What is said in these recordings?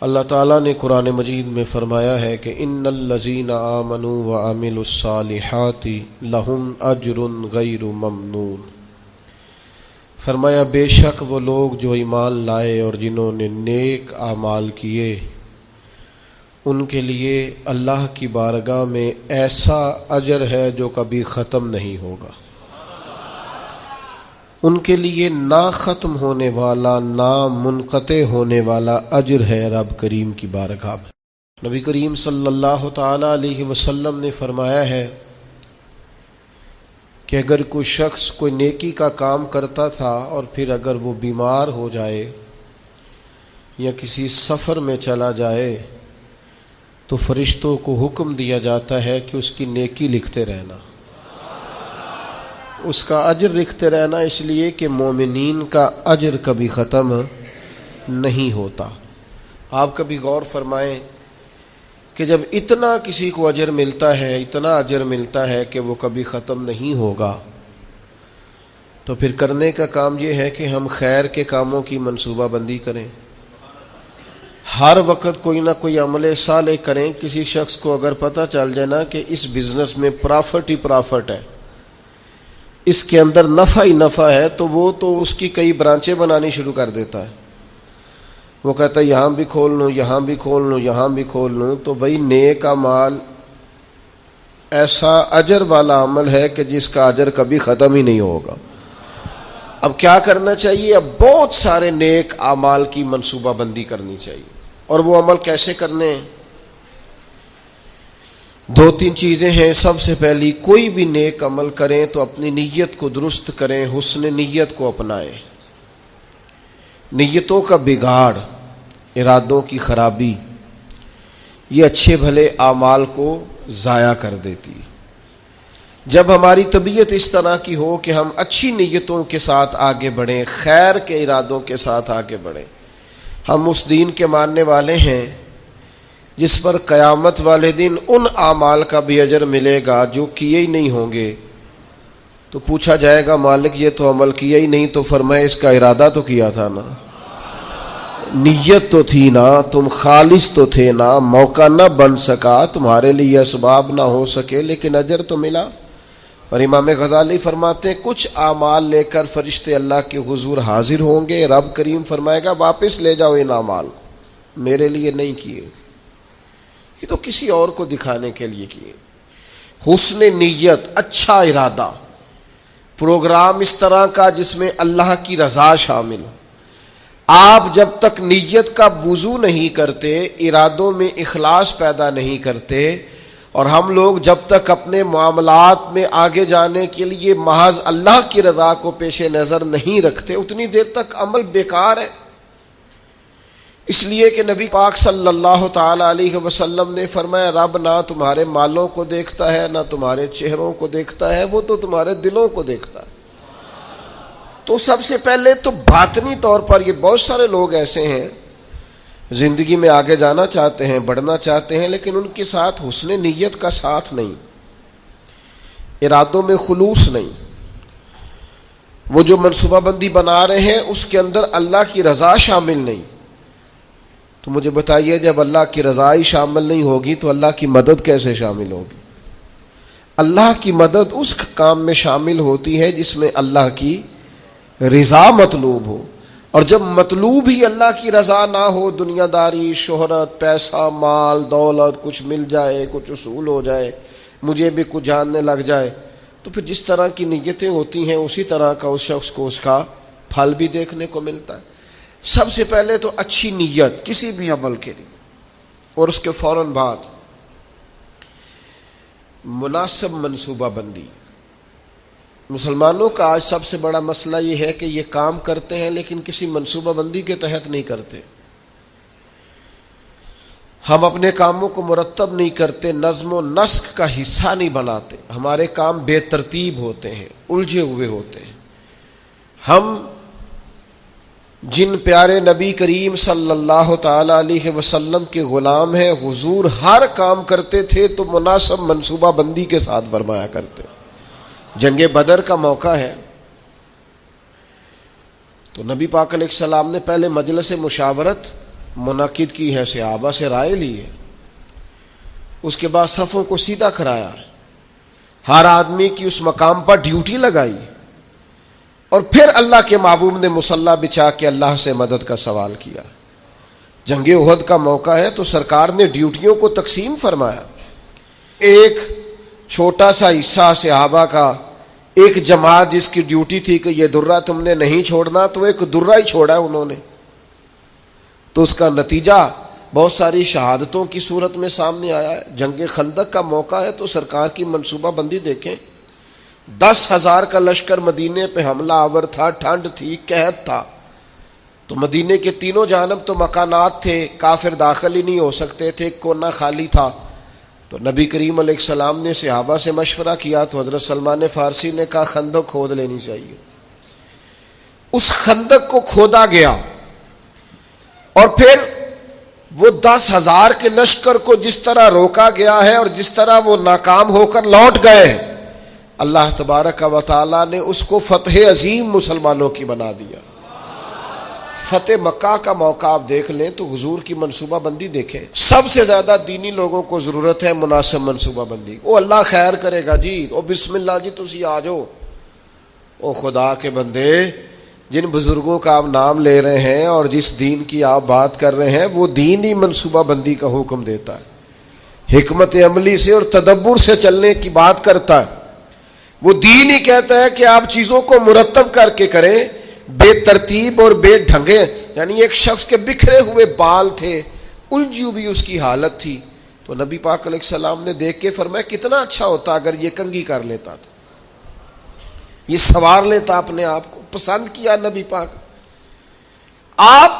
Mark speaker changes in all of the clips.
Speaker 1: اللہ تعالیٰ نے قرآن مجید میں فرمایا ہے کہ ان الذین آمنوا وعملوا الصالحات لہم اجر غیر ممنون۔ فرمایا بے شک وہ لوگ جو ایمان لائے اور جنہوں نے نیک اعمال کیے ان کے لیے اللہ کی بارگاہ میں ایسا اجر ہے جو کبھی ختم نہیں ہوگا، ان کے لیے نہ ختم ہونے والا نہ منقطع ہونے والا اجر ہے رب کریم کی بارگاہ میں۔ نبی کریم صلی اللہ تعالی علیہ وسلم نے فرمایا ہے کہ اگر کوئی شخص کوئی نیکی کا کام کرتا تھا اور پھر اگر وہ بیمار ہو جائے یا کسی سفر میں چلا جائے تو فرشتوں کو حکم دیا جاتا ہے کہ اس کی نیکی لکھتے رہنا، اس کا اجر لکھتے رہنا، اس لیے کہ مومنین کا اجر کبھی ختم نہیں ہوتا۔ آپ کبھی غور فرمائیں کہ جب اتنا کسی کو اجر ملتا ہے، اتنا اجر ملتا ہے کہ وہ کبھی ختم نہیں ہوگا، تو پھر کرنے کا کام یہ ہے کہ ہم خیر کے کاموں کی منصوبہ بندی کریں، ہر وقت کوئی نہ کوئی عمل صالح کریں۔ کسی شخص کو اگر پتہ چل جائے نا کہ اس بزنس میں پرافٹ ہی پرافٹ ہے، اس کے اندر نفع ہی نفع ہے، تو وہ تو اس کی کئی برانچیں بنانی شروع کر دیتا ہے۔ وہ کہتا ہے یہاں بھی کھول لوں، یہاں بھی کھول لوں، یہاں بھی کھول لوں۔ تو بھائی نیک اعمال ایسا اجر والا عمل ہے کہ جس کا اجر کبھی ختم ہی نہیں ہوگا۔ اب کیا کرنا چاہیے؟ اب بہت سارے نیک اعمال کی منصوبہ بندی کرنی چاہیے۔ اور وہ عمل کیسے کرنے ہیں؟ دو تین چیزیں ہیں۔ سب سے پہلی، کوئی بھی نیک عمل کریں تو اپنی نیت کو درست کریں، حسن نیت کو اپنائیں۔ نیتوں کا بگاڑ، ارادوں کی خرابی، یہ اچھے بھلے اعمال کو ضائع کر دیتی۔ جب ہماری طبیعت اس طرح کی ہو کہ ہم اچھی نیتوں کے ساتھ آگے بڑھیں، خیر کے ارادوں کے ساتھ آگے بڑھیں، ہم اس دین کے ماننے والے ہیں جس پر قیامت والے دن ان اعمال کا بھی اجر ملے گا جو کیے ہی نہیں ہوں گے۔ تو پوچھا جائے گا مالک یہ تو عمل کیا ہی نہیں، تو فرمائے اس کا ارادہ تو کیا تھا نا، نیت تو تھی نا، تم خالص تو تھے نا، موقع نہ بن سکا، تمہارے لیے اسباب نہ ہو سکے، لیکن اجر تو ملا۔ اور امام غزالی فرماتے ہیں کچھ اعمال لے کر فرشتے اللہ کے حضور حاضر ہوں گے، رب کریم فرمائے گا واپس لے جاؤ ان اعمال کو، میرے لیے نہیں کیے، یہ تو کسی اور کو دکھانے کے لیے کیے۔ حسن نیت، اچھا ارادہ، پروگرام اس طرح کا جس میں اللہ کی رضا شامل ہو۔ آپ جب تک نیت کا وضو نہیں کرتے، ارادوں میں اخلاص پیدا نہیں کرتے، اور ہم لوگ جب تک اپنے معاملات میں آگے جانے کے لیے محض اللہ کی رضا کو پیش نظر نہیں رکھتے، اتنی دیر تک عمل بیکار ہے۔ اس لیے کہ نبی پاک صلی اللہ تعالی علیہ وسلم نے فرمایا رب نہ تمہارے مالوں کو دیکھتا ہے نہ تمہارے چہروں کو دیکھتا ہے، وہ تو تمہارے دلوں کو دیکھتا ہے۔ تو سب سے پہلے تو باطنی طور پر یہ بہت سارے لوگ ایسے ہیں زندگی میں آگے جانا چاہتے ہیں، بڑھنا چاہتے ہیں، لیکن ان کے ساتھ حسن نیت کا ساتھ نہیں، ارادوں میں خلوص نہیں۔ وہ جو منصوبہ بندی بنا رہے ہیں اس کے اندر اللہ کی رضا شامل نہیں۔ تو مجھے بتائیے جب اللہ کی رضا ہی شامل نہیں ہوگی تو اللہ کی مدد کیسے شامل ہوگی؟ اللہ کی مدد اس کام میں شامل ہوتی ہے جس میں اللہ کی رضا مطلوب ہو، اور جب مطلوب ہی اللہ کی رضا نہ ہو، دنیا داری، شہرت، پیسہ، مال، دولت، کچھ مل جائے، کچھ اصول ہو جائے، مجھے بھی کچھ جاننے لگ جائے، تو پھر جس طرح کی نیتیں ہوتی ہیں اسی طرح کا اس شخص کو اس کا پھل بھی دیکھنے کو ملتا ہے۔ سب سے پہلے تو اچھی نیت کسی بھی عمل کے لیے، اور اس کے فوراً بعد مناسب منصوبہ بندی۔ مسلمانوں کا آج سب سے بڑا مسئلہ یہ ہے کہ یہ کام کرتے ہیں لیکن کسی منصوبہ بندی کے تحت نہیں کرتے۔ ہم اپنے کاموں کو مرتب نہیں کرتے، نظم و نسق کا حصہ نہیں بناتے، ہمارے کام بے ترتیب ہوتے ہیں، الجھے ہوئے ہوتے ہیں۔ ہم جن پیارے نبی کریم صلی اللہ تعالی علیہ وسلم کے غلام ہیں، حضور ہر کام کرتے تھے تو مناسب منصوبہ بندی کے ساتھ فرمایا کرتے۔ جنگ بدر کا موقع ہے تو نبی پاک علیہ السلام نے پہلے مجلس مشاورت منعقد کی ہے, صحابہ سے رائے لی ہے, اس کے بعد صفوں کو سیدھا کرایا, ہر آدمی کی اس مقام پر ڈیوٹی لگائی, اور پھر اللہ کے محبوب نے مصلی بچھا کے اللہ سے مدد کا سوال کیا. جنگ احد کا موقع ہے تو سرکار نے ڈیوٹیوں کو تقسیم فرمایا. ایک چھوٹا سا حصہ صحابہ کا, ایک جماعت جس کی ڈیوٹی تھی کہ یہ درہ تم نے نہیں چھوڑنا, تو ایک درہ ہی چھوڑا ہے انہوں نے, تو اس کا نتیجہ بہت ساری شہادتوں کی صورت میں سامنے آیا ہے. جنگ خندق کا موقع ہے تو سرکار کی منصوبہ بندی دیکھیں. 10,000 کا لشکر مدینے پہ حملہ آور تھا, ٹھنڈ تھی, قحط تھا, تو مدینے کے تینوں جانب تو مکانات تھے, کافر داخل ہی نہیں ہو سکتے تھے, کونا خالی تھا. تو نبی کریم علیہ السلام نے صحابہ سے مشورہ کیا تو حضرت سلمان فارسی نے کہا خندق کھود لینی چاہیے. اس خندق کو کھودا گیا, اور پھر وہ 10,000 کے لشکر کو جس طرح روکا گیا ہے اور جس طرح وہ ناکام ہو کر لوٹ گئے ہیں, اللہ تبارک و تعالی نے اس کو فتح عظیم مسلمانوں کی بنا دیا. فتح مکہ کا موقع آپ دیکھ لیں تو حضور کی منصوبہ بندی دیکھیں. سب سے زیادہ دینی لوگوں کو ضرورت ہے مناسب منصوبہ بندی. او اللہ خیر کرے گا جی, او بسم اللہ جی تسی آ جاؤ. او خدا کے بندے, جن بزرگوں کا آپ نام لے رہے ہیں اور جس دین کی آپ بات کر رہے ہیں, وہ دین ہی منصوبہ بندی کا حکم دیتا ہے, حکمت عملی سے اور تدبر سے چلنے کی بات کرتا ہے. وہ دین ہی کہتا ہے کہ آپ چیزوں کو مرتب کر کے کریں, بے ترتیب اور بے ڈھنگے. یعنی ایک شخص کے بکھرے ہوئے بال تھے, الجھی ہوئی اس کی حالت تھی, تو نبی پاک علیہ السلام نے دیکھ کے فرمایا کتنا اچھا ہوتا اگر یہ کنگھی کر لیتا تھا, یہ سوار لیتا اپنے آپ کو. پسند کیا نبی پاک. آپ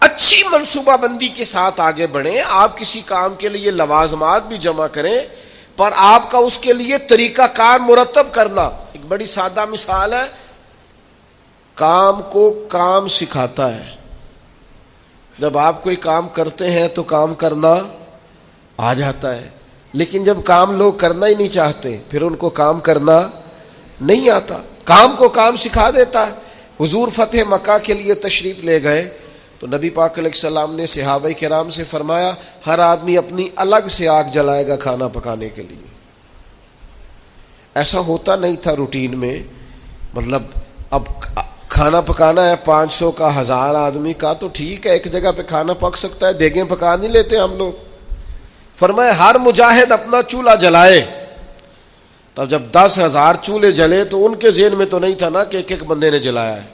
Speaker 1: اچھی منصوبہ بندی کے ساتھ آگے بڑھیں. آپ کسی کام کے لیے لوازمات بھی جمع کریں, پر آپ کا اس کے لیے طریقہ کار مرتب کرنا. ایک بڑی سادہ مثال ہے, کام کو کام سکھاتا ہے. جب آپ کوئی کام کرتے ہیں تو کام کرنا آ جاتا ہے, لیکن جب کام لوگ کرنا ہی نہیں چاہتے پھر ان کو کام کرنا نہیں آتا. کام کو کام سکھا دیتا ہے. حضور فتح مکہ کے لیے تشریف لے گئے تو نبی پاک علیہ السلام نے صحابہ کرام سے فرمایا ہر آدمی اپنی الگ سے آگ جلائے گا کھانا پکانے کے لیے. ایسا ہوتا نہیں تھا روٹین میں. مطلب اب کھانا پکانا ہے 500 کا, 1000 آدمی کا, تو ٹھیک ہے ایک جگہ پہ کھانا پک سکتا ہے, دیگیں پکا نہیں لیتے ہم لوگ. فرمایا ہر مجاہد اپنا چولہا جلائے. تب جب 10,000 چولہے جلے تو ان کے ذہن میں تو نہیں تھا نا کہ ایک ایک بندے نے جلایا ہے.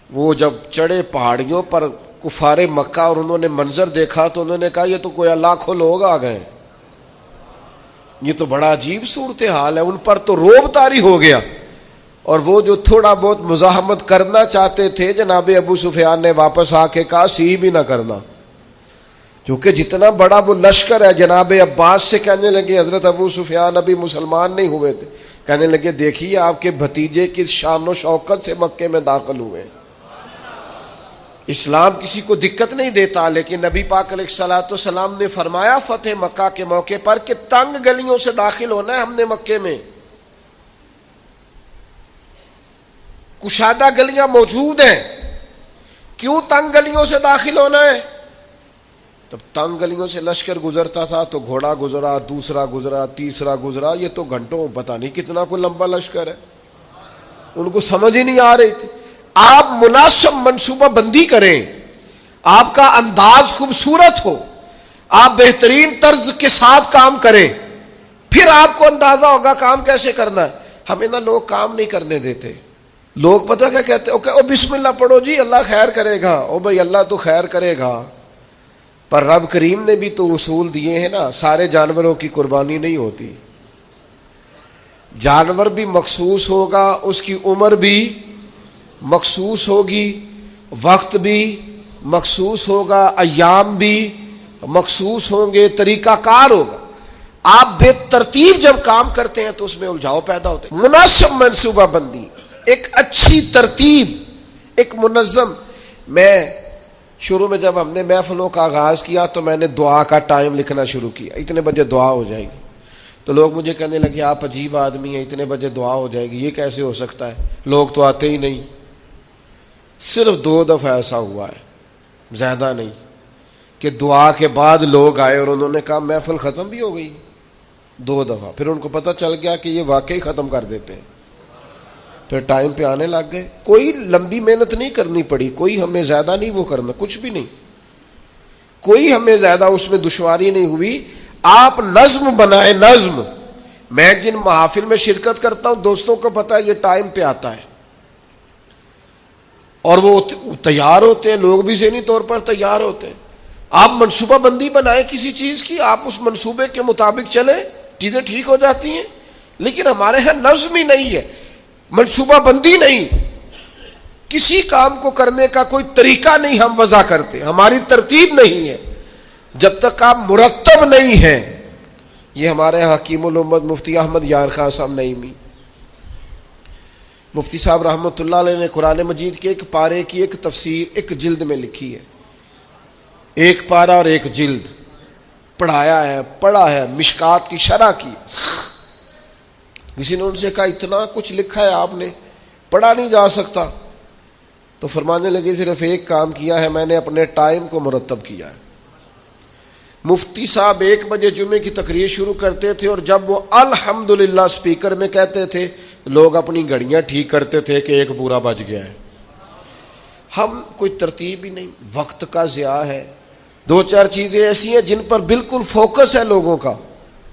Speaker 1: وہ جب چڑھے پہاڑیوں پر کفار مکہ اور انہوں نے منظر دیکھا تو انہوں نے کہا یہ تو کوئی لاکھوں لوگ آ گئے, یہ تو بڑا عجیب صورتحال ہے. ان پر تو روب طاری ہو گیا, اور وہ جو تھوڑا بہت مزاحمت کرنا چاہتے تھے جناب ابو سفیان نے واپس آ کے کہا سی بھی نہ کرنا, کیونکہ جتنا بڑا وہ لشکر ہے. جناب عباس سے کہنے لگے, حضرت ابو سفیان ابھی مسلمان نہیں ہوئے تھے, کہنے لگے دیکھیے آپ کے بھتیجے کس شان و شوکت سے مکے میں داخل ہوئے. اسلام کسی کو دقت نہیں دیتا, لیکن نبی پاک علیہ الصلوۃ والسلام نے فرمایا فتح مکہ کے موقع پر کہ تنگ گلیوں سے داخل ہونا ہے ہم نے مکے میں. کشادہ گلیاں موجود ہیں, کیوں تنگ گلیوں سے داخل ہونا ہے؟ جب تنگ گلیوں سے لشکر گزرتا تھا تو گھوڑا گزرا, دوسرا گزرا, تیسرا گزرا, یہ تو گھنٹوں پتہ نہیں کتنا کوئی لمبا لشکر ہے, ان کو سمجھ ہی نہیں آ رہی تھی. آپ مناسب منصوبہ بندی کریں, آپ کا انداز خوبصورت ہو, آپ بہترین طرز کے ساتھ کام کریں, پھر آپ کو اندازہ ہوگا کام کیسے کرنا ہے. ہمیں نہ لوگ کام نہیں کرنے دیتے. لوگ پتہ کیا کہتے ہیں, او بسم اللہ پڑھو جی اللہ خیر کرے گا. او بھائی اللہ تو خیر کرے گا, پر رب کریم نے بھی تو اصول دیے ہیں نا. سارے جانوروں کی قربانی نہیں ہوتی. جانور بھی مخصوص ہوگا, اس کی عمر بھی مخصوص ہوگی, وقت بھی مخصوص ہوگا, ایام بھی مخصوص ہوں گے, طریقہ کار ہوگا. آپ بے ترتیب جب کام کرتے ہیں تو اس میں الجھاؤ پیدا ہوتے ہیں. مناسب منصوبہ بندی, ایک اچھی ترتیب, ایک منظم. میں شروع میں جب ہم نے محفلوں کا آغاز کیا تو میں نے دعا کا ٹائم لکھنا شروع کیا, اتنے بجے دعا ہو جائے گی. تو لوگ مجھے کہنے لگے آپ عجیب آدمی ہیں, اتنے بجے دعا ہو جائے گی, یہ کیسے ہو سکتا ہے, لوگ تو آتے ہی نہیں. صرف 2 دفعہ ایسا ہوا ہے, زیادہ نہیں کہ دعا کے بعد لوگ آئے اور انہوں نے کہا محفل ختم بھی ہو گئی 2 دفعہ، پھر ان کو پتہ چل گیا کہ یہ واقعی ختم کر دیتے ہیں، پھر ٹائم پہ آنے لگ گئے. کوئی لمبی محنت نہیں کرنی پڑی، کوئی ہمیں زیادہ نہیں وہ کرنا، کچھ بھی نہیں، کوئی ہمیں زیادہ اس میں دشواری نہیں ہوئی. آپ نظم بنائے، نظم. میں جن محافل میں شرکت کرتا ہوں دوستوں کو پتا ہے یہ ٹائم پہ آتا ہے اور وہ تیار ہوتے ہیں، لوگ بھی ذہنی طور پر تیار ہوتے ہیں. آپ منصوبہ بندی بنائیں کسی چیز کی، آپ اس منصوبے کے مطابق چلیں، چیزیں ٹھیک ہو جاتی ہیں. لیکن ہمارے ہاں نظم ہی نہیں ہے، منصوبہ بندی نہیں، کسی کام کو کرنے کا کوئی طریقہ نہیں ہم وضع کرتے، ہماری ترتیب نہیں ہے. جب تک آپ مرتب نہیں ہیں. یہ ہمارے حکیم الامت مفتی احمد یار خان صاحب نعیمی، مفتی صاحب رحمۃ اللہ علیہ نے قرآن مجید کے ایک پارے کی ایک تفسیر ایک جلد میں لکھی ہے، ایک پارہ اور ایک جلد پڑھا ہے مشکات کی شرح کی. کسی نے ان سے کہا اتنا کچھ لکھا ہے آپ نے، پڑھا نہیں جا سکتا؟ تو فرمانے لگے صرف ایک کام کیا ہے میں نے، اپنے ٹائم کو مرتب کیا ہے. مفتی صاحب 1 بجے جمعے کی تقریر شروع کرتے تھے اور جب وہ الحمدللہ سپیکر میں کہتے تھے لوگ اپنی گھڑیاں ٹھیک کرتے تھے کہ 1 پورا بج گیا ہے. ہم کوئی ترتیب ہی نہیں، وقت کا ضیاع ہے. 2-4 چیزیں ایسی ہیں جن پر بالکل فوکس ہے لوگوں کا،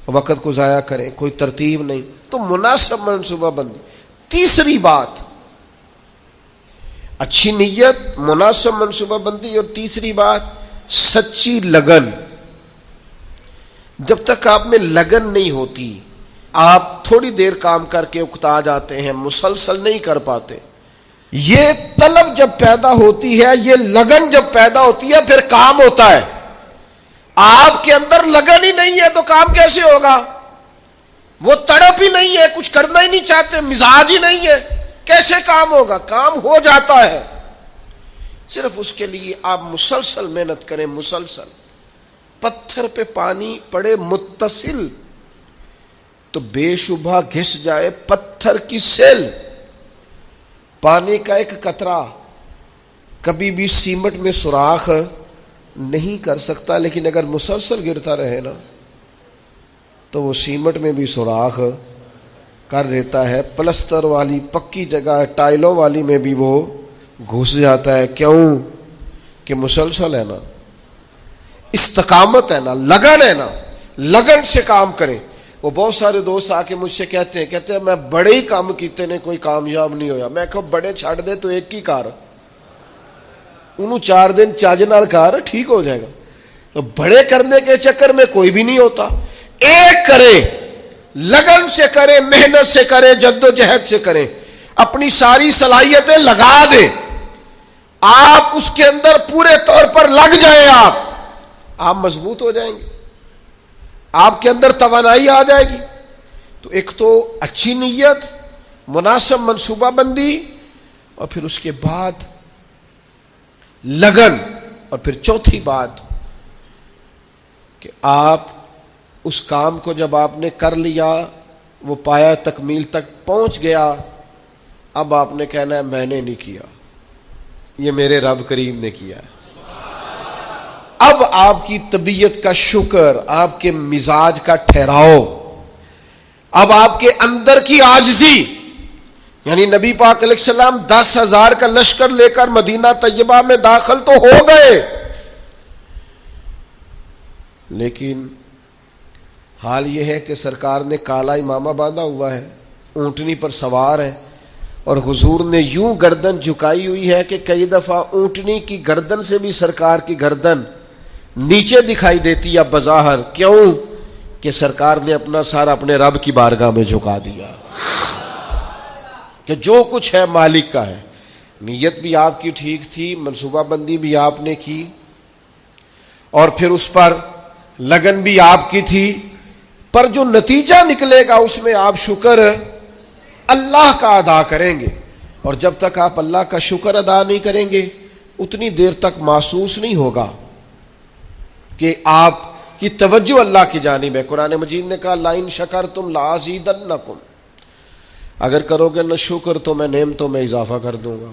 Speaker 1: وقت کو ضائع کریں، کوئی ترتیب نہیں. تو مناسب منصوبہ بندی. تیسری بات اچھی نیت، مناسب منصوبہ بندی، اور تیسری بات سچی لگن. جب تک آپ میں لگن نہیں ہوتی، آپ تھوڑی دیر کام کر کے اکتا جاتے ہیں، مسلسل نہیں کر پاتے. یہ طلب جب پیدا ہوتی ہے، یہ لگن جب پیدا ہوتی ہے، پھر کام ہوتا ہے. آپ کے اندر لگن ہی نہیں ہے تو کام کیسے ہوگا؟ وہ تڑپ ہی نہیں ہے، کچھ کرنا ہی نہیں چاہتے، مزاج ہی نہیں ہے، کیسے کام ہوگا؟ کام ہو جاتا ہے. صرف اس کے لیے آپ مسلسل محنت کریں، مسلسل. پتھر پہ پانی پڑے متصل تو بے شبہ گھس جائے پتھر کی سیل. پانی کا ایک قطرہ کبھی بھی سیمنٹ میں سوراخ نہیں کر سکتا، لیکن اگر مسلسل گرتا رہے نا تو وہ سیمنٹ میں بھی سوراخ کر دیتا ہے. پلستر والی پکی جگہ ٹائلوں والی میں بھی وہ گھس جاتا ہے. کیوں؟ کہ مسلسل ہے نا، استقامت ہے نا، لگن ہے نا. لگن سے کام کریں. وہ بہت سارے دوست آ کے مجھ سے کہتے ہیں میں بڑے ہی کام کیتے نے کوئی کامیاب نہیں ہویا. میں کہو بڑے چھڑ دے تو ایک ہی کار، انہوں 4 دن چاج نال کار ٹھیک ہو جائے گا. بڑے کرنے کے چکر میں کوئی بھی نہیں ہوتا. ایک کریں، لگن سے کریں، محنت سے کریں، جد و جہد سے کریں، اپنی ساری صلاحیتیں لگا دیں. آپ اس کے اندر پورے طور پر لگ جائیں، آپ مضبوط ہو جائیں گے، آپ کے اندر توانائی آ جائے گی. تو ایک تو اچھی نیت، مناسب منصوبہ بندی، اور پھر اس کے بعد لگن، اور پھر چوتھی بات کہ آپ اس کام کو جب آپ نے کر لیا، وہ پایا تکمیل تک پہنچ گیا، اب آپ نے کہنا ہے میں نے نہیں کیا، یہ میرے رب کریم نے کیا ہے. اب آپ کی طبیعت کا شکر، آپ کے مزاج کا ٹھہراؤ، اب آپ کے اندر کی عاجزی. یعنی نبی پاک علیہ السلام 10,000 کا لشکر لے کر مدینہ طیبہ میں داخل تو ہو گئے، لیکن حال یہ ہے کہ سرکار نے کالا امامہ باندھا ہوا ہے، اونٹنی پر سوار ہے، اور حضور نے یوں گردن جھکائی ہوئی ہے کہ کئی دفعہ اونٹنی کی گردن سے بھی سرکار کی گردن نیچے دکھائی دیتی ہے بظاہر. کیوں؟ کہ سرکار نے اپنا سارا اپنے رب کی بارگاہ میں جھکا دیا کہ جو کچھ ہے مالک کا ہے. نیت بھی آپ کی ٹھیک تھی، منصوبہ بندی بھی آپ نے کی، اور پھر اس پر لگن بھی آپ کی تھی، پر جو نتیجہ نکلے گا اس میں آپ شکر اللہ کا ادا کریں گے. اور جب تک آپ اللہ کا شکر ادا نہیں کریں گے اتنی دیر تک محسوس نہیں ہوگا کہ آپ کی توجہ اللہ کی جانب ہے. قرآن مجید نے کہا لَئِن شَكَرْتُمْ لَأَزِيدَنَّكُمْ، اگر کرو گے نہ شکر تو میں نعمتوں میں اضافہ کر دوں گا.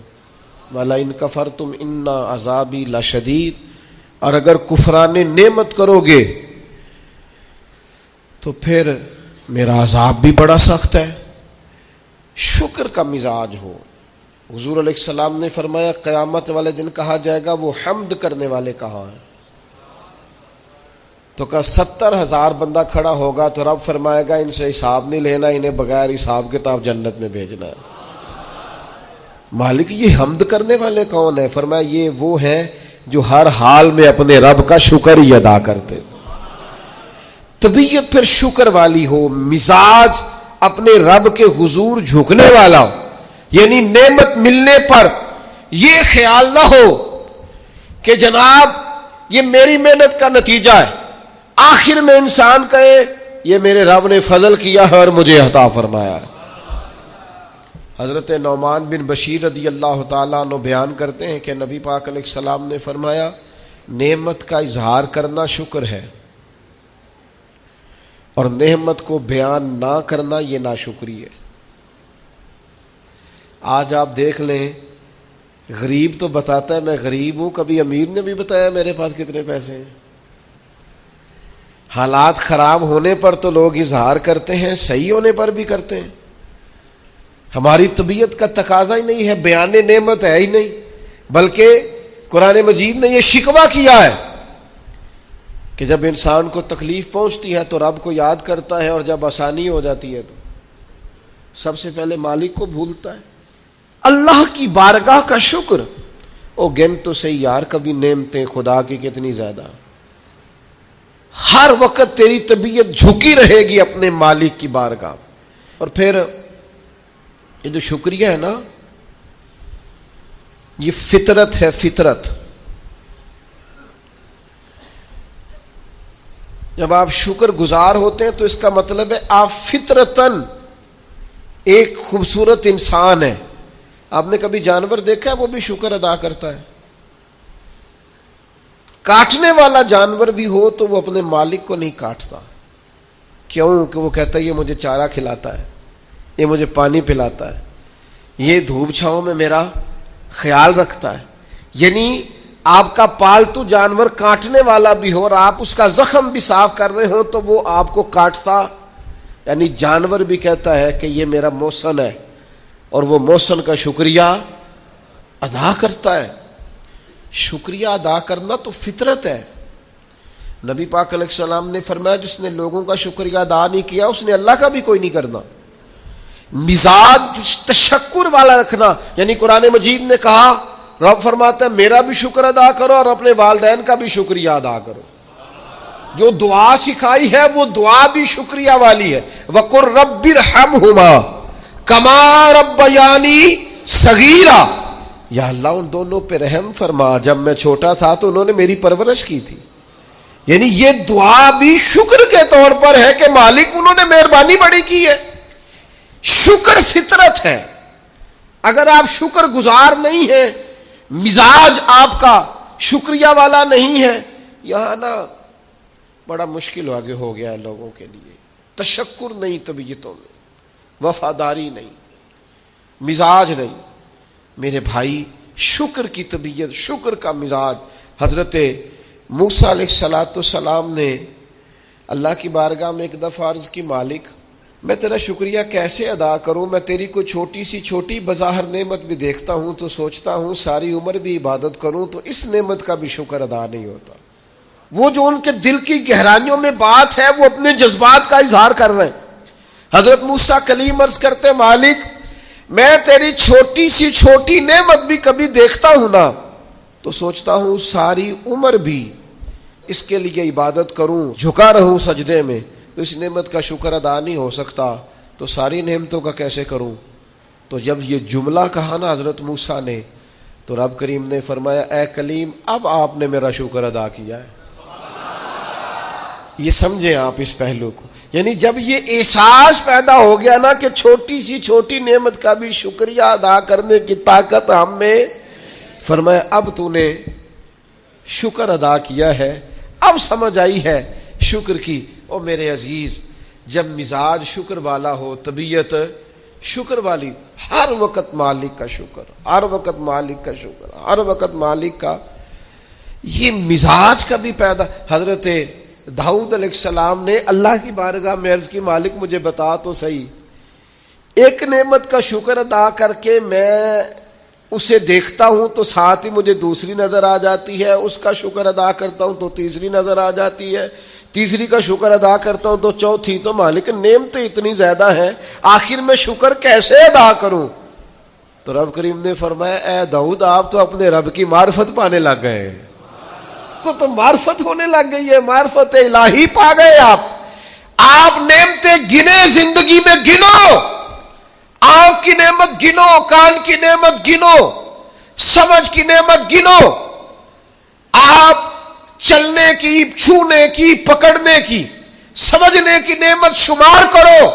Speaker 1: وَلَئِن كَفَرْتُمْ إِنَّ عَذَابِي لَشَدِيدٌ، اور اگر کفران نعمت کرو گے تو پھر میرا عذاب بھی بڑا سخت ہے۔ شکر کا مزاج ہو۔ حضور علیہ السلام نے فرمایا قیامت والے دن کہا جائے گا وہ حمد کرنے والے کہاں ہیں؟ تو کہا 70,000 بندہ کھڑا ہوگا تو رب فرمائے گا ان سے حساب نہیں لینا، انہیں بغیر حساب کتاب جنت میں بھیجنا ہے۔ مالک یہ حمد کرنے والے کون ہیں؟ فرمایا یہ وہ ہیں جو ہر حال میں اپنے رب کا شکر ہی ادا کرتے۔ طبیعت پھر شکر والی ہو، مزاج اپنے رب کے حضور جھکنے والا ہو، یعنی نعمت ملنے پر یہ خیال نہ ہو کہ جناب یہ میری محنت کا نتیجہ ہے، آخر میں انسان کہے یہ میرے رب نے فضل کیا ہے اور مجھے عطا فرمایا ہے۔ حضرت نعمان بن بشیر رضی اللہ تعالیٰ عنہ بیان کرتے ہیں کہ نبی پاک علیہ السلام نے فرمایا نعمت کا اظہار کرنا شکر ہے اور نعمت کو بیان نہ کرنا یہ ناشکری ہے۔ آج آپ دیکھ لیں، غریب تو بتاتا ہے میں غریب ہوں، کبھی امیر نے بھی بتایا میرے پاس کتنے پیسے ہیں؟ حالات خراب ہونے پر تو لوگ اظہار کرتے ہیں، صحیح ہونے پر بھی کرتے ہیں۔ ہماری طبیعت کا تقاضا ہی نہیں ہے، بیان نعمت ہے ہی نہیں، بلکہ قرآن مجید نے یہ شکوہ کیا ہے کہ جب انسان کو تکلیف پہنچتی ہے تو رب کو یاد کرتا ہے، اور جب آسانی ہو جاتی ہے تو سب سے پہلے مالک کو بھولتا ہے۔ اللہ کی بارگاہ کا شکر، او گن تو صحیح یار کبھی نعمتیں خدا کی کتنی زیادہ، ہر وقت تیری طبیعت جھکی رہے گی اپنے مالک کی بارگاہ۔ اور پھر یہ جو شکریہ ہے نا، یہ فطرت ہے، فطرت۔ جب آپ شکر گزار ہوتے ہیں تو اس کا مطلب ہے آپ فطرتاً ایک خوبصورت انسان ہے۔ آپ نے کبھی جانور دیکھا ہے وہ بھی شکر ادا کرتا ہے؟ کاٹنے والا جانور بھی ہو تو وہ اپنے مالک کو نہیں کاٹتا، کیوں کہ وہ کہتا ہے یہ مجھے چارہ کھلاتا ہے، یہ مجھے پانی پلاتا ہے، یہ دھوپ چھاؤں میں میرا خیال رکھتا ہے۔ یعنی آپ کا پالتو جانور کاٹنے والا بھی ہو اور آپ اس کا زخم بھی صاف کر رہے ہو تو وہ آپ کو کاٹتا، یعنی جانور بھی کہتا ہے کہ یہ میرا محسن ہے اور وہ محسن کا شکریہ ادا کرتا ہے۔ شکریہ ادا کرنا تو فطرت ہے۔ نبی پاک علیہ السلام نے فرمایا جس نے لوگوں کا شکریہ ادا نہیں کیا اس نے اللہ کا بھی کوئی نہیں کرنا۔ مزاج تشکر والا رکھنا، یعنی قرآن مجید نے کہا، رب فرماتا ہے میرا بھی شکر ادا کرو اور اپنے والدین کا بھی شکریہ ادا کرو۔ جو دعا سکھائی ہے وہ دعا بھی شکریہ والی ہے۔ وَقُلْ رَبِّ ارْحَمْهُمَا كَمَا رَبَّيَانِي صَغِيرًا، یا اللہ ان دونوں پہ رحم فرما، جب میں چھوٹا تھا تو انہوں نے میری پرورش کی تھی۔ یعنی یہ دعا بھی شکر کے طور پر ہے کہ مالک انہوں نے مہربانی بڑی کی ہے۔ شکر فطرت ہے۔ اگر آپ شکر گزار نہیں ہیں، مزاج آپ کا شکریہ والا نہیں ہے، یہاں نا بڑا مشکل آگے ہو گیا ہے لوگوں کے لیے۔ تشکر نہیں طبیعتوں میں، وفاداری نہیں، مزاج نہیں۔ میرے بھائی شکر کی طبیعت، شکر کا مزاج۔ حضرت موسیٰ علیہ السلام نے اللہ کی بارگاہ میں ایک دفعہ عرض کی، مالک میں تیرا شکریہ کیسے ادا کروں؟ میں تیری کوئی چھوٹی سی چھوٹی بظاہر نعمت بھی دیکھتا ہوں تو سوچتا ہوں ساری عمر بھی عبادت کروں تو اس نعمت کا بھی شکر ادا نہیں ہوتا۔ وہ جو ان کے دل کی گہرائیوں میں بات ہے وہ اپنے جذبات کا اظہار کر رہے ہیں۔ حضرت موسیٰ کلیم عرض کرتے، مالک میں تیری چھوٹی سی چھوٹی نعمت بھی کبھی دیکھتا ہوں نا تو سوچتا ہوں ساری عمر بھی اس کے لیے عبادت کروں، جھکا رہوں سجدے میں، تو اس نعمت کا شکر ادا نہیں ہو سکتا تو ساری نعمتوں کا کیسے کروں؟ تو جب یہ جملہ کہا نا حضرت موسیٰ نے تو رب کریم نے فرمایا، اے کلیم اب آپ نے میرا شکر ادا کیا ہے۔ یہ سمجھیں آپ اس پہلو کو، یعنی جب یہ احساس پیدا ہو گیا نا کہ چھوٹی سی چھوٹی نعمت کا بھی شکریہ ادا کرنے کی طاقت ہم میں، فرمایا اب تو نے شکر ادا کیا ہے، اب سمجھ آئی ہے شکر کی۔ او میرے عزیز، جب مزاج شکر والا ہو، طبیعت شکر والی، ہر وقت مالک کا شکر، ہر وقت مالک کا شکر، ہر وقت مالک کا. یہ مزاج کا بھی پیدا. حضرت داؤد علیہ السلام نے اللہ کی بارگاہ میں عرض کی مالک مجھے بتا تو صحیح، ایک نعمت کا شکر ادا کر کے میں اسے دیکھتا ہوں تو ساتھ ہی مجھے دوسری نظر آ جاتی ہے، اس کا شکر ادا کرتا ہوں تو تیسری نظر آ جاتی ہے، تیسری کا شکر ادا کرتا ہوں تو چوتھی. تو مالک نعمتیں اتنی زیادہ ہیں، آخر میں شکر کیسے ادا کروں؟ تو رب کریم نے فرمایا اے داؤد آپ تو اپنے رب کی معرفت پانے لگ گئے، کو تو معرفت ہونے لگ گئی ہے، معرفت الہی پا گئے آپ نعمتیں گنے زندگی میں گنو، آنکھ کی نعمت گنو، کان کی نعمت گنو، سمجھ کی نعمت گنو، آپ چلنے کی، چھونے کی، پکڑنے کی، سمجھنے کی نعمت شمار کرو،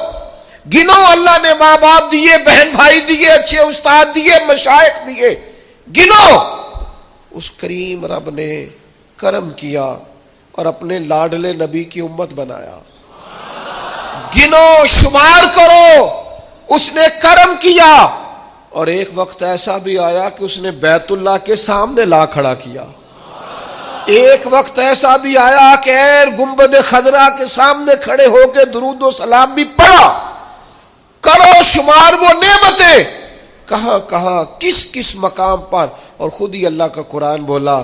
Speaker 1: گنو. اللہ نے ماں باپ دیے، بہن بھائی دیے، اچھے استاد دیے، مشائخ دیے، گنو. اس کریم رب نے کرم کیا اور اپنے لاڈلے نبی کی امت بنایا. گنو، شمار کرو، اس نے کرم کیا. اور ایک وقت ایسا بھی آیا کہ اس نے بیت اللہ کے سامنے لا کھڑا کیا. ایک وقت ایسا بھی آیا کہ گنبد خضرا کے سامنے کھڑے ہو کے درود و سلام بھی پڑھا. کرو شمار وہ نعمتیں کہاں کہاں کس کس مقام پر. اور خود ہی اللہ کا قرآن بولا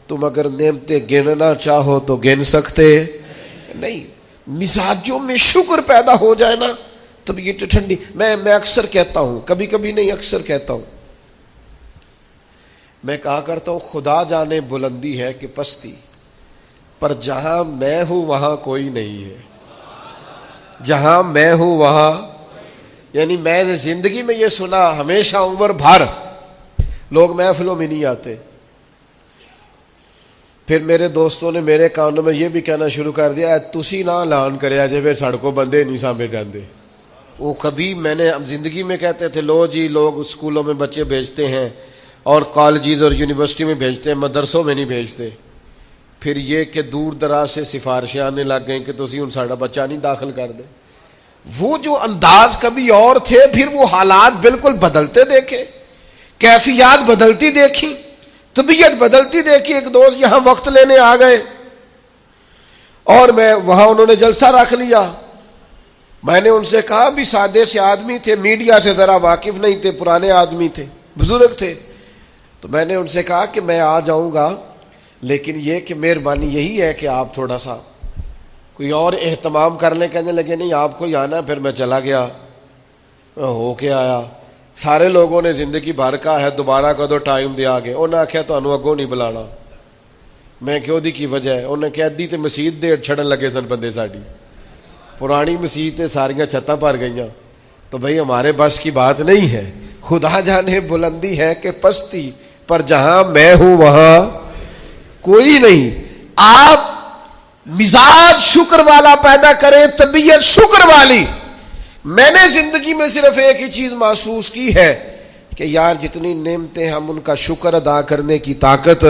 Speaker 1: تم اگر نعمتیں گننا چاہو تو گن سکتے نہیں. مزاجوں میں شکر پیدا ہو جائے نا تب یہ تو ٹھنڈی. میں اکثر کہتا ہوں، کبھی کبھی نہیں اکثر کہتا ہوں، میں کہا کرتا ہوں خدا جانے بلندی ہے کہ پستی، پر جہاں میں ہوں وہاں کوئی نہیں ہے. جہاں میں ہوں وہاں، یعنی میں نے زندگی میں یہ سنا ہمیشہ عمر بھر لوگ محفلوں میں نہیں آتے. پھر میرے دوستوں نے میرے کانوں میں یہ بھی کہنا شروع کر دیا تسی نہ اعلان کریا جے پھر سڑکوں بندے نہیں سامنے جاندے. وہ کبھی میں نے زندگی میں کہتے تھے لو جی لوگ اسکولوں میں بچے بھیجتے ہیں اور کالجز اور یونیورسٹی میں بھیجتے ہیں، مدرسوں میں نہیں بھیجتے. پھر یہ کہ دور دراز سے سفارشیں آنے لگ گئیں کہ تسی ان ساڑا بچہ نہیں داخل کر دے. وہ جو انداز کبھی اور تھے، پھر وہ حالات بالکل بدلتے دیکھے، کیفیات بدلتی دیکھی، طبیعت بدلتی دیکھی. ایک دوست یہاں وقت لینے آ گئے اور میں وہاں انہوں نے جلسہ رکھ لیا. میں نے ان سے کہا بھی سادے سے آدمی تھے، میڈیا سے ذرا واقف نہیں تھے، پرانے آدمی تھے، بزرگ تھے. تو میں نے ان سے کہا کہ میں آ جاؤں گا، لیکن یہ کہ مہربانی یہی ہے کہ آپ تھوڑا سا کوئی اور اہتمام کر لیں. کہنے لگے نہیں آپ کو ہی آنا. پھر میں چلا گیا، ہو کے آیا. سارے لوگوں نے زندگی بھر کا ہے دوبارہ کدو ٹائم دیا گے. انہیں آخیا تمہیں اگوں نہیں بلانا. میں کیوں دی کی وجہ ہے؟ انہیں کہہ دی تو مسیت دے چھڑن لگے سن بندے. ساری پرانی مسیتیں ساریاں چھتاں بھر گئیاں. تو بھائی ہمارے بس کی بات نہیں ہے. خدا جانے بلندی ہے کہ پستی، پر جہاں میں ہوں وہاں کوئی نہیں. آپ مزاج شکر والا پیدا کریں، طبیعت شکر والی. میں نے زندگی میں صرف ایک ہی چیز محسوس کی ہے کہ یار جتنی نعمتیں ہم ان کا شکر ادا کرنے کی طاقت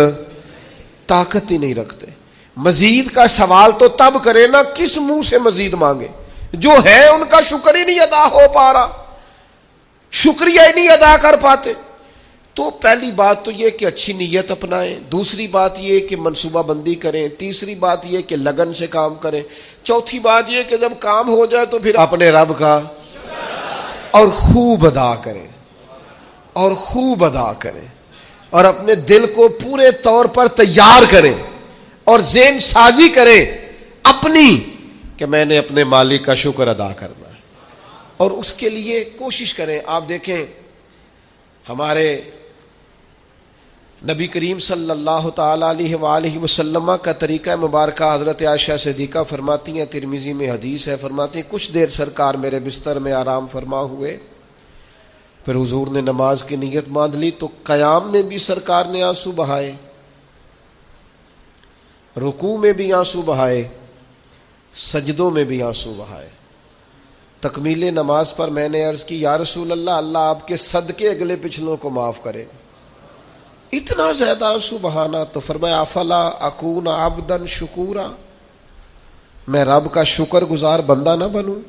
Speaker 1: ہی نہیں رکھتے. مزید کا سوال تو تب کرے نا کس منہ سے مزید مانگے. جو ہے ان کا شکر ہی نہیں ادا ہو پا رہا، شکریہ ہی نہیں ادا کر پاتے. تو پہلی بات تو یہ کہ اچھی نیت اپنائیں، دوسری بات یہ کہ منصوبہ بندی کریں، تیسری بات یہ کہ لگن سے کام کریں، چوتھی بات یہ کہ جب کام ہو جائے تو پھر اپنے رب کا اور خوب ادا کریں، اور خوب ادا کریں، اور اپنے دل کو پورے طور پر تیار کریں اور ذہن سازی کریں اپنی کہ میں نے اپنے مالک کا شکر ادا کرنا ہے. اور اس کے لیے کوشش کریں. آپ دیکھیں ہمارے نبی کریم صلی اللہ تعالی علیہ وآلہ وسلم کا طریقہ مبارکہ حضرت عائشہ صدیقہ فرماتی ہیں، ترمذی میں حدیث ہے، فرماتی ہیں کچھ دیر سرکار میرے بستر میں آرام فرما ہوئے، پھر حضور نے نماز کی نیت باندھ لی تو قیام میں بھی سرکار نے آنسو بہائے، رکوع میں بھی آنسو بہائے، سجدوں میں بھی آنسو بہائے. تکمیل نماز پر میں نے عرض کی یا رسول اللہ، اللہ آپ کے صدقے اگلے پچھلوں کو معاف کرے. اتنا زیادہ آنسو بہانا. تو فرمایا افلا اکون عبدا شکورا، میں رب کا شکر گزار بندہ نہ بنوں.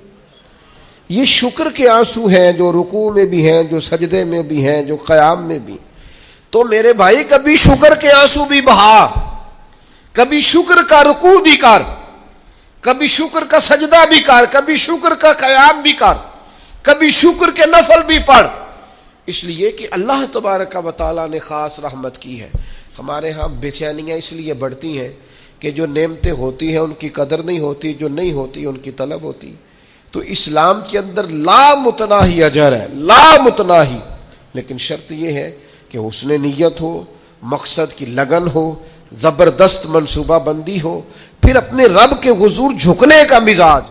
Speaker 1: یہ شکر کے آنسو ہیں جو رکوع میں بھی ہیں، جو سجدے میں بھی ہیں، جو قیام میں بھی. تو میرے بھائی کبھی شکر کے آنسو بھی بہا، کبھی شکر کا رکوع بھی کر، کبھی شکر کا سجدہ بھی کر، کبھی شکر کا قیام بھی کر، کبھی شکر کے نفل بھی پڑھ. اس لیے کہ اللہ تبارک و تعالیٰ نے خاص رحمت کی ہے. ہمارے ہاں بے چینیاں اس لیے بڑھتی ہیں کہ جو نعمتیں ہوتی ہیں ان کی قدر نہیں ہوتی، جو نہیں ہوتی ان کی طلب ہوتی. تو اسلام کے اندر لا متناہی اجر ہے، لا متناہی، لیکن شرط یہ ہے کہ حسن نیت ہو، مقصد کی لگن ہو، زبردست منصوبہ بندی ہو، پھر اپنے رب کے حضور جھکنے کا مزاج.